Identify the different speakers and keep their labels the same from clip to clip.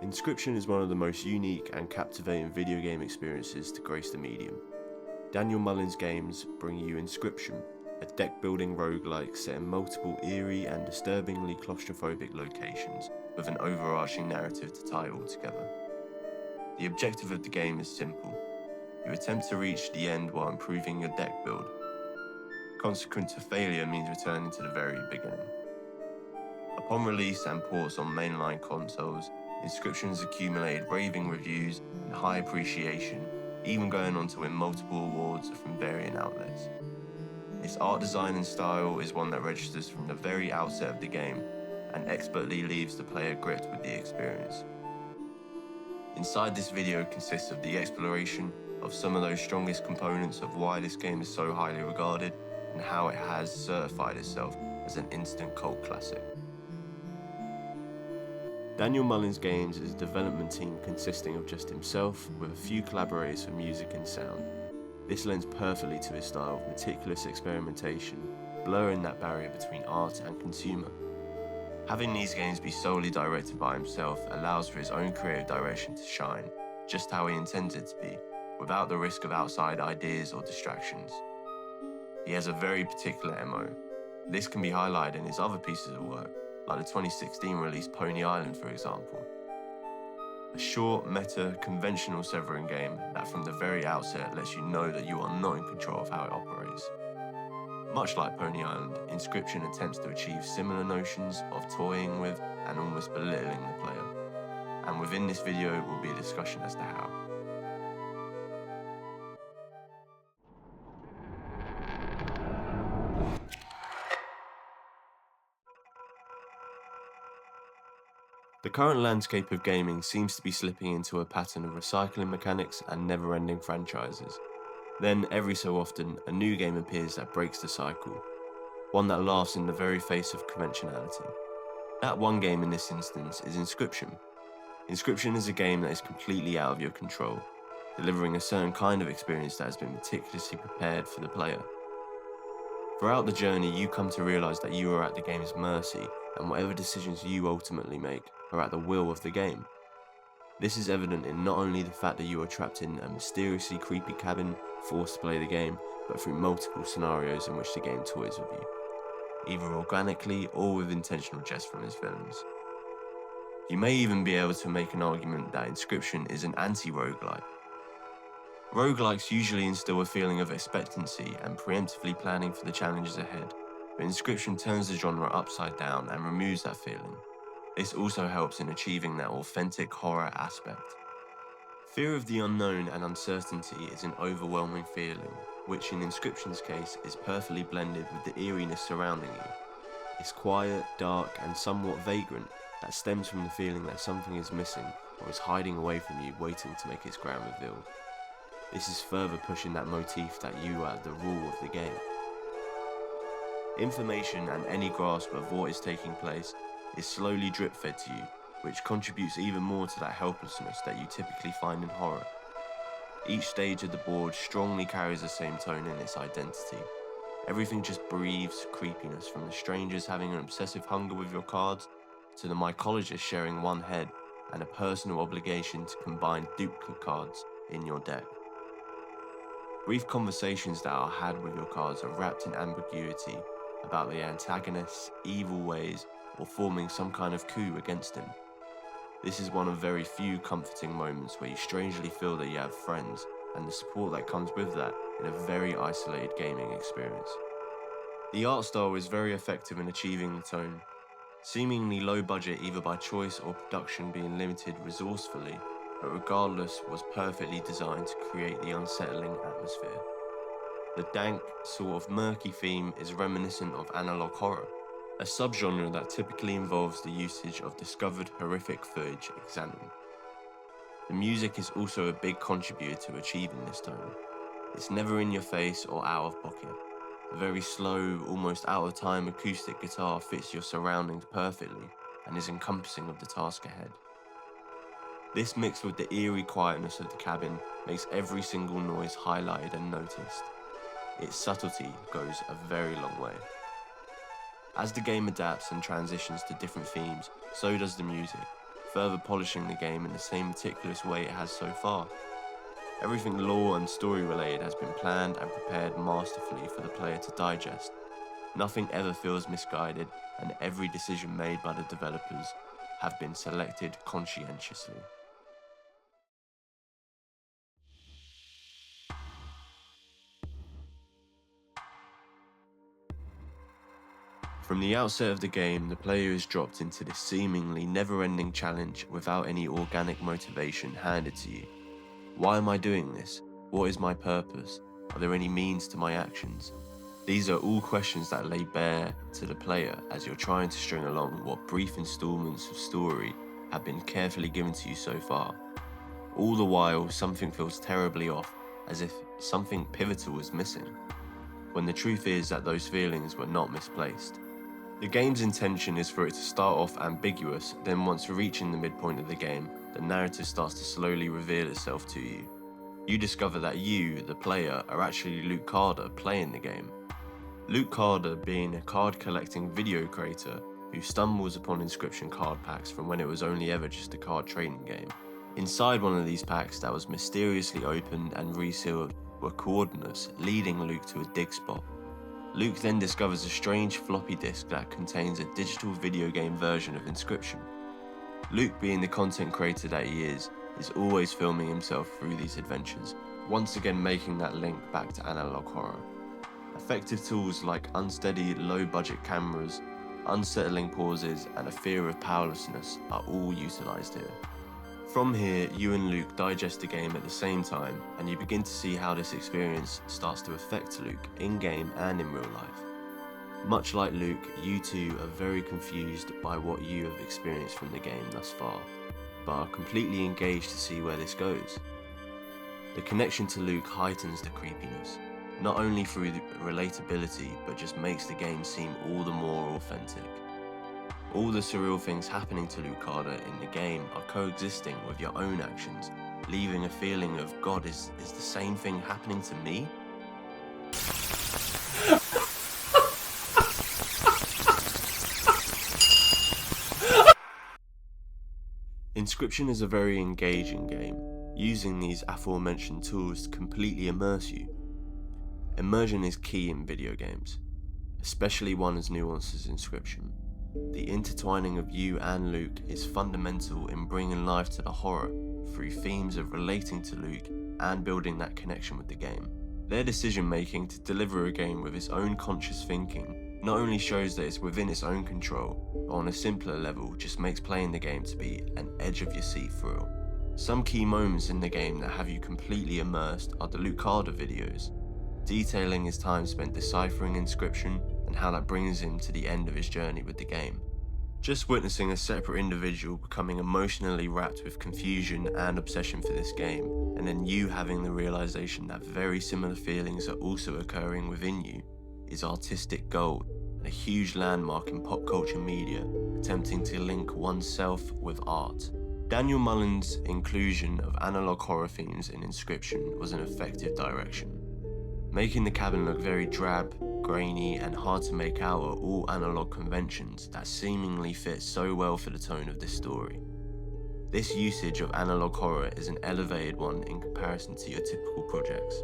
Speaker 1: Inscryption is one of the most unique and captivating video game experiences to grace the medium. Daniel Mullin's games bring you Inscryption, a deck-building roguelike set in multiple eerie and disturbingly claustrophobic locations with an overarching narrative to tie it all together. The objective of the game is simple. You attempt to reach the end while improving your deck build. Consequent to failure means returning to the very beginning. Upon release and ports on mainline consoles, Inscryption has accumulated raving reviews and high appreciation, even going on to win multiple awards from varying outlets. Its art design and style is one that registers from the very outset of the game and expertly leaves the player gripped with the experience. Inside this video consists of the exploration of some of those strongest components of why this game is so highly regarded and how it has certified itself as an instant cult classic. Daniel Mullin's Games is a development team consisting of just himself with a few collaborators for music and sound. This lends perfectly to his style of meticulous experimentation, blurring that barrier between art and consumer. Having these games be solely directed by himself allows for his own creative direction to shine, just how he intends it to be, without the risk of outside ideas or distractions. He has a very particular MO. This can be highlighted in his other pieces of work, like the 2016 release Pony Island for example. A short, meta, conventional Severin game that from the very outset lets you know that you are not in control of how it operates. Much like Pony Island, Inscryption attempts to achieve similar notions of toying with and almost belittling the player. And within this video will be a discussion as to how. The current landscape of gaming seems to be slipping into a pattern of recycling mechanics and never-ending franchises. Then, every so often, a new game appears that breaks the cycle, one that laughs in the very face of conventionality. That one game in this instance is Inscryption. Inscryption is a game that is completely out of your control, delivering a certain kind of experience that has been meticulously prepared for the player. Throughout the journey, you come to realise that you are at the game's mercy, and whatever decisions you ultimately make are at the will of the game. This is evident in not only the fact that you are trapped in a mysteriously creepy cabin, forced to play the game, but through multiple scenarios in which the game toys with you, either organically or with intentional jest from its villains. You may even be able to make an argument that Inscryption is an anti-roguelike. Roguelikes usually instill a feeling of expectancy and preemptively planning for the challenges ahead, but Inscryption turns the genre upside down and removes that feeling. This also helps in achieving that authentic horror aspect. Fear of the unknown and uncertainty is an overwhelming feeling, which in Inscryption's case is perfectly blended with the eeriness surrounding you. It's quiet, dark, and somewhat vagrant that stems from the feeling that something is missing or is hiding away from you, waiting to make its ground revealed. This is further pushing that motif that you are the rule of the game. Information and any grasp of what is taking place is slowly drip-fed to you, which contributes even more to that helplessness that you typically find in horror. Each stage of the board strongly carries the same tone in its identity. Everything just breathes creepiness, from the strangers having an obsessive hunger with your cards, to the mycologist sharing one head and a personal obligation to combine duplicate cards in your deck. Brief conversations that are had with your cards are wrapped in ambiguity about the antagonist's evil ways or forming some kind of coup against him. This is one of very few comforting moments where you strangely feel that you have friends and the support that comes with that in a very isolated gaming experience. The art style is very effective in achieving the tone, seemingly low budget either by choice or production being limited resourcefully, but regardless was perfectly designed to create the unsettling atmosphere. The dank, sort of murky theme is reminiscent of analog horror, a subgenre that typically involves the usage of discovered horrific footage examined. The music is also a big contributor to achieving this tone. It's never in your face or out of pocket. The very slow, almost out of time acoustic guitar fits your surroundings perfectly and is encompassing of the task ahead. This mixed with the eerie quietness of the cabin makes every single noise highlighted and noticed. Its subtlety goes a very long way. As the game adapts and transitions to different themes, so does the music, further polishing the game in the same meticulous way it has so far. Everything lore and story related has been planned and prepared masterfully for the player to digest. Nothing ever feels misguided, and every decision made by the developers have been selected conscientiously. From the outset of the game, the player is dropped into this seemingly never-ending challenge without any organic motivation handed to you. Why am I doing this? What is my purpose? Are there any means to my actions? These are all questions that lay bare to the player as you're trying to string along what brief installments of story have been carefully given to you so far. All the while, something feels terribly off, as if something pivotal is missing, when the truth is that those feelings were not misplaced. The game's intention is for it to start off ambiguous, then once reaching the midpoint of the game, the narrative starts to slowly reveal itself to you. You discover that you, the player, are actually Luke Carter playing the game. Luke Carter being a card-collecting video creator who stumbles upon Inscryption card packs from when it was only ever just a card trading game. Inside one of these packs that was mysteriously opened and resealed were coordinates leading Luke to a dig spot. Luke then discovers a strange floppy disk that contains a digital video game version of Inscryption. Luke, being the content creator that he is always filming himself through these adventures, once again making that link back to analog horror. Effective tools like unsteady, low-budget cameras, unsettling pauses, and a fear of powerlessness are all utilised here. From here, you and Luke digest the game at the same time, and you begin to see how this experience starts to affect Luke in-game and in real life. Much like Luke, you two are very confused by what you have experienced from the game thus far, but are completely engaged to see where this goes. The connection to Luke heightens the creepiness, not only through the relatability, but just makes the game seem all the more authentic. All the surreal things happening to Luke Carter in the game are coexisting with your own actions, leaving a feeling of, God, is the same thing happening to me? Inscryption is a very engaging game, using these aforementioned tools to completely immerse you. Immersion is key in video games, especially one as nuanced as Inscryption. The intertwining of you and Luke is fundamental in bringing life to the horror through themes of relating to Luke and building that connection with the game. Their decision making to deliver a game with its own conscious thinking not only shows that it's within its own control, but on a simpler level just makes playing the game to be an edge of your seat thrill. Some key moments in the game that have you completely immersed are the Luke Carter videos, detailing his time spent deciphering Inscryption and how that brings him to the end of his journey with the game. Just witnessing a separate individual becoming emotionally wrapped with confusion and obsession for this game, and then you having the realization that very similar feelings are also occurring within you, is artistic gold and a huge landmark in pop culture media attempting to link oneself with art. Daniel Mullen's inclusion of analog horror themes in Inscryption was an effective direction. Making the cabin look very drab, grainy, and hard to make out are all analog conventions that seemingly fit so well for the tone of this story. This usage of analog horror is an elevated one in comparison to your typical projects.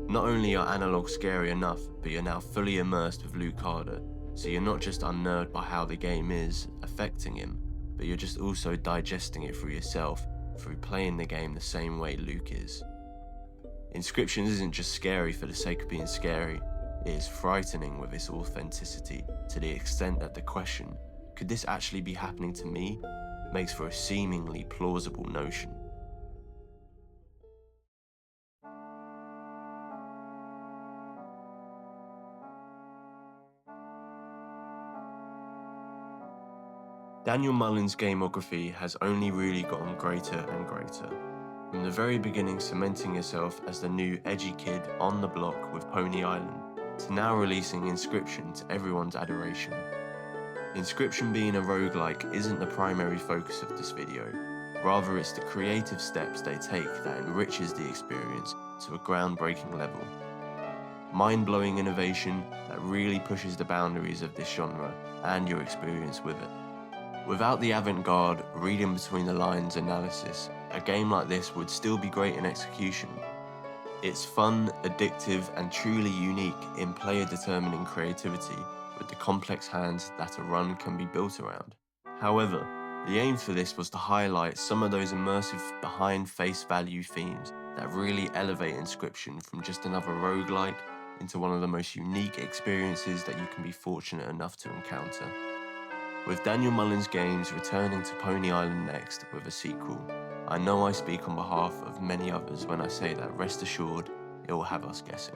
Speaker 1: Not only are analog scary enough, but you're now fully immersed with Luke Carter, so you're not just unnerved by how the game is affecting him, but you're just also digesting it through yourself, through playing the game the same way Luke is. Inscryption isn't just scary for the sake of being scary, it is frightening with its authenticity to the extent that the question, could this actually be happening to me, makes for a seemingly plausible notion. Daniel Mullen's gameography has only really gotten greater and greater. From the very beginning cementing yourself as the new edgy kid on the block with Pony Island, to now releasing Inscryption to everyone's adoration. Inscryption being a roguelike isn't the primary focus of this video, rather it's the creative steps they take that enriches the experience to a groundbreaking level. Mind-blowing innovation that really pushes the boundaries of this genre and your experience with it. Without the avant-garde, reading between the lines analysis, a game like this would still be great in execution. It's fun, addictive, and truly unique in player-determining creativity with the complex hands that a run can be built around. However, the aim for this was to highlight some of those immersive behind face value themes that really elevate Inscryption from just another roguelike into one of the most unique experiences that you can be fortunate enough to encounter. With Daniel Mullins Games returning to Pony Island next with a sequel, I know I speak on behalf of many others when I say that rest assured, it will have us guessing.